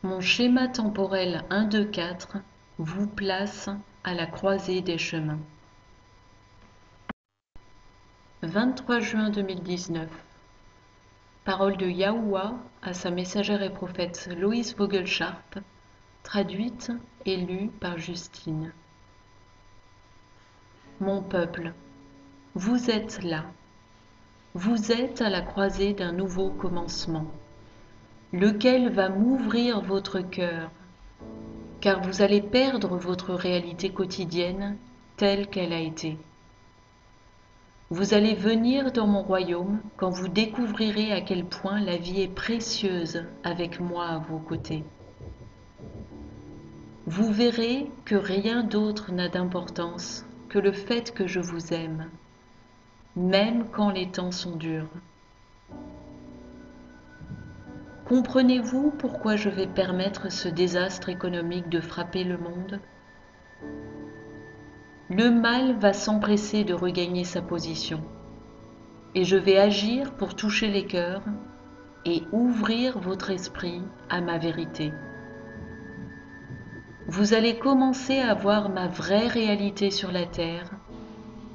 Mon schéma temporel 1, 2, 4 vous place à la croisée des chemins. 23 juin 2019. Parole de Yahuwah à sa messagère et prophète Loïs Vogelsharp, traduite et lue par Justine. Mon peuple, vous êtes là. Vous êtes à la croisée d'un nouveau commencement, lequel va m'ouvrir votre cœur, car vous allez perdre votre réalité quotidienne telle qu'elle a été. Vous allez venir dans mon royaume quand vous découvrirez à quel point la vie est précieuse avec moi à vos côtés. Vous verrez que rien d'autre n'a d'importance que le fait que je vous aime, même quand les temps sont durs. Comprenez-vous pourquoi je vais permettre ce désastre économique de frapper le monde ? Le mal va s'empresser de regagner sa position, et je vais agir pour toucher les cœurs et ouvrir votre esprit à ma vérité. Vous allez commencer à voir ma vraie réalité sur la terre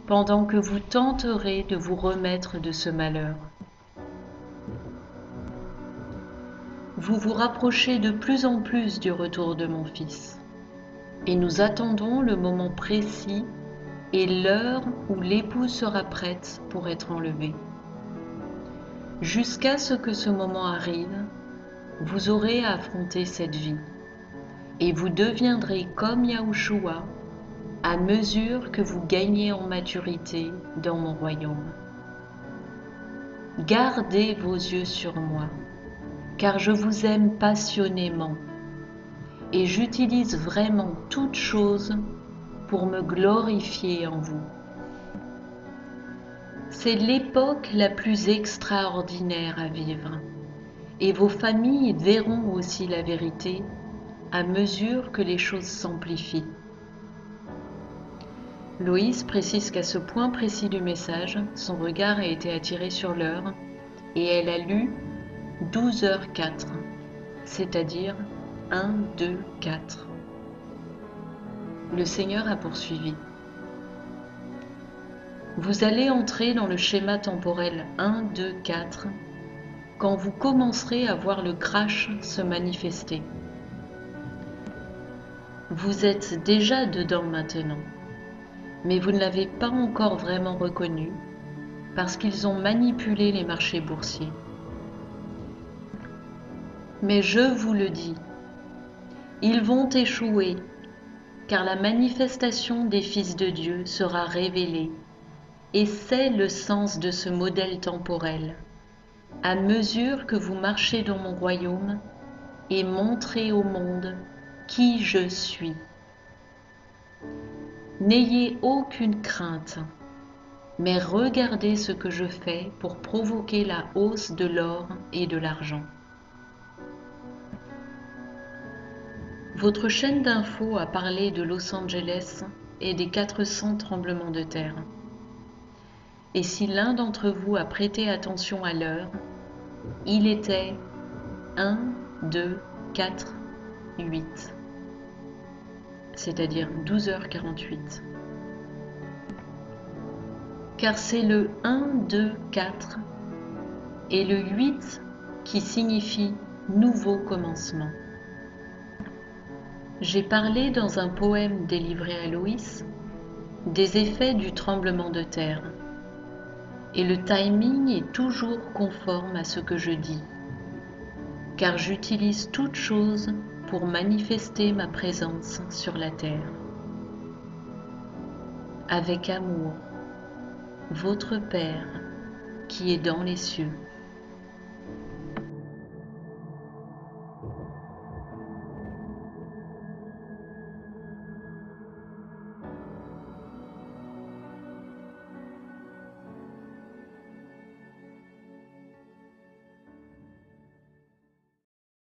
pendant que vous tenterez de vous remettre de ce malheur. Vous vous rapprochez de plus en plus du retour de mon Fils, et nous attendons le moment précis et l'heure où l'épouse sera prête pour être enlevée. Jusqu'à ce que ce moment arrive, vous aurez à affronter cette vie, et vous deviendrez comme Yahushua à mesure que vous gagnez en maturité dans mon royaume. Gardez vos yeux sur moi, car je vous aime passionnément, et j'utilise vraiment toutes choses pour me glorifier en vous. C'est l'époque la plus extraordinaire à vivre, et vos familles verront aussi la vérité à mesure que les choses s'amplifient. Loïs précise qu'à ce point précis du message, son regard a été attiré sur l'heure et elle a lu 12h04, c'est-à-dire 1, 2, 4. Le Seigneur a poursuivi. Vous allez entrer dans le schéma temporel 1, 2, 4 quand vous commencerez à voir le crash se manifester. Vous êtes déjà dedans maintenant, mais vous ne l'avez pas encore vraiment reconnu parce qu'ils ont manipulé les marchés boursiers. Mais je vous le dis, ils vont échouer, car la manifestation des fils de Dieu sera révélée, et c'est le sens de ce modèle temporel, à mesure que vous marchez dans mon royaume et montrez au monde qui je suis. N'ayez aucune crainte, mais regardez ce que je fais pour provoquer la hausse de l'or et de l'argent. Votre chaîne d'infos a parlé de Los Angeles et des 400 tremblements de terre. Et si l'un d'entre vous a prêté attention à l'heure, il était 1, 2, 4, 8, c'est-à-dire 12h48. Car c'est le 1, 2, 4 et le 8 qui signifie nouveau commencement. J'ai parlé dans un poème délivré à Loïs des effets du tremblement de terre, et le timing est toujours conforme à ce que je dis, car j'utilise toute chose pour manifester ma présence sur la terre. Avec amour, votre Père qui est dans les cieux.